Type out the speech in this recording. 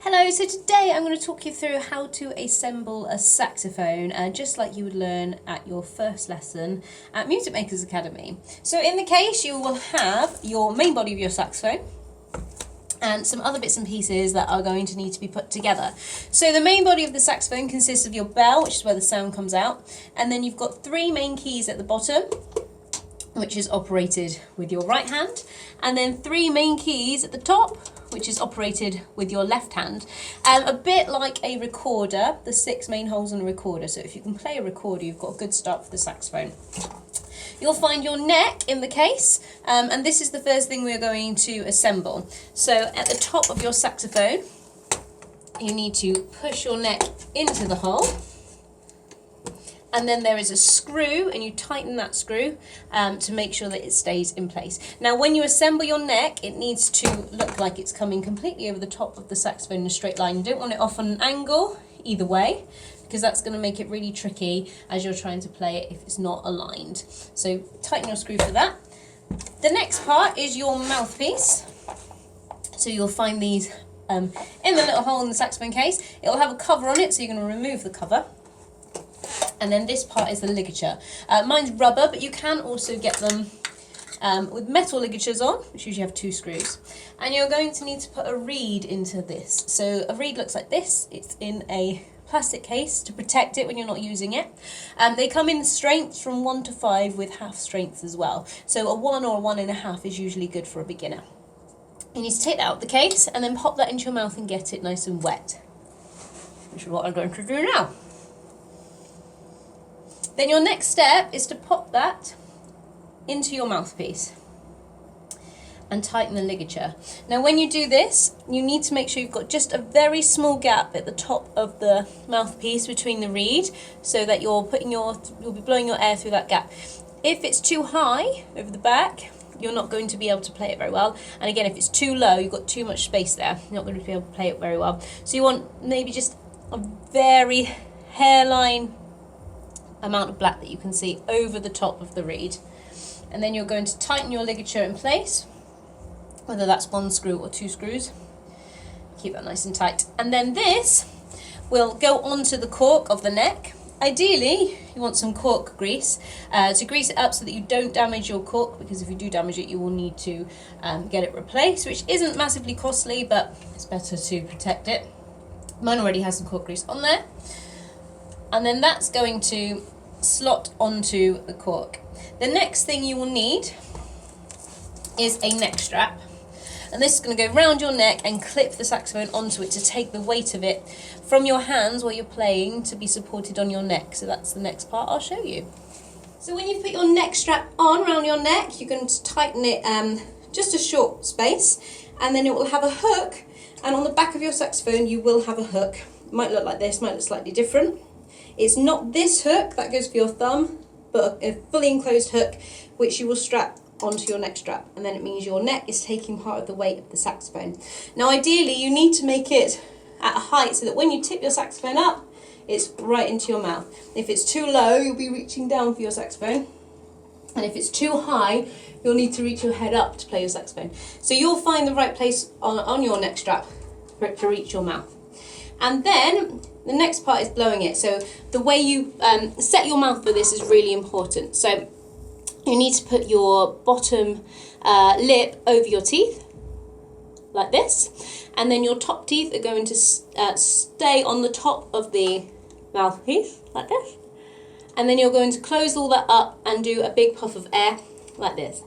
Hello, so today I'm going to talk you through how to assemble a saxophone, just like you would learn at your first lesson at Music Makers Academy. So in the case you will have your main body of your saxophone and some other bits and pieces that are going to need to be put together. So the main body of the saxophone consists of your bell, which is where the sound comes out, and then you've got three main keys at the bottom, which is operated with your right hand, and then three main keys at the top, which is operated with your left hand. A bit like a recorder, the 6 main holes in a recorder. So if you can play a recorder, you've got a good start for the saxophone. You'll find your neck in the case, and this is the first thing we're going to assemble. So at the top of your saxophone, you need to push your neck into the hole. And then there is a screw, and you tighten that screw to make sure that it stays in place. Now, when you assemble your neck, it needs to look like it's coming completely over the top of the saxophone in a straight line. You don't want it off on an angle either way, because that's going to make it really tricky as you're trying to play it if it's not aligned. So tighten your screw for that. The next part is your mouthpiece. So you'll find these in the little hole in the saxophone case. It'll have a cover on it, so you're going to remove the cover. And then this part is the ligature. Mine's rubber, but you can also get them with metal ligatures on, which usually have 2 screws. And you're going to need to put a reed into this. So a reed looks like this. It's in a plastic case to protect it when you're not using it. They come in strengths from 1 to 5 with half strengths as well. So a 1 or a 1.5 is usually good for a beginner. You need to take that out of the case and then pop that into your mouth and get it nice and wet, which is what I'm going to do now. Then your next step is to pop that into your mouthpiece and tighten the ligature. Now when you do this, you need to make sure you've got just a very small gap at the top of the mouthpiece between the reed, so that you'll be blowing your air through that gap. If it's too high over the back, you're not going to be able to play it very well. And again, if it's too low, you've got too much space there, you're not going to be able to play it very well. So you want maybe just a very hairline amount of black that you can see over the top of the reed. And then you're going to tighten your ligature in place, whether that's 1 screw or 2 screws. Keep that nice and tight. And then this will go onto the cork of the neck. Ideally, you want some cork grease to grease it up so that you don't damage your cork, because if you do damage it, you will need to get it replaced, which isn't massively costly, but it's better to protect it. Mine already has some cork grease on there. And then that's going to slot onto the cork. The next thing you will need is a neck strap. And this is going to go round your neck and clip the saxophone onto it to take the weight of it from your hands while you're playing to be supported on your neck. So that's the next part I'll show you. So when you put your neck strap on around your neck, you're going to tighten it just a short space, and then it will have a hook, and on the back of your saxophone you will have a hook. It might look like this, might look slightly different. It's not this hook that goes for your thumb, but a fully enclosed hook which you will strap onto your neck strap, and then it means your neck is taking part of the weight of the saxophone. Now ideally you need to make it at a height so that when you tip your saxophone up, it's right into your mouth. If it's too low, you'll be reaching down for your saxophone, and if it's too high, you'll need to reach your head up to play your saxophone. So you'll find the right place on your neck strap for it to reach your mouth. And then the next part is blowing it. So the way you set your mouth for this is really important. So you need to put your bottom lip over your teeth, like this. And then your top teeth are going to stay on the top of the mouthpiece, like this. And then you're going to close all that up and do a big puff of air, like this.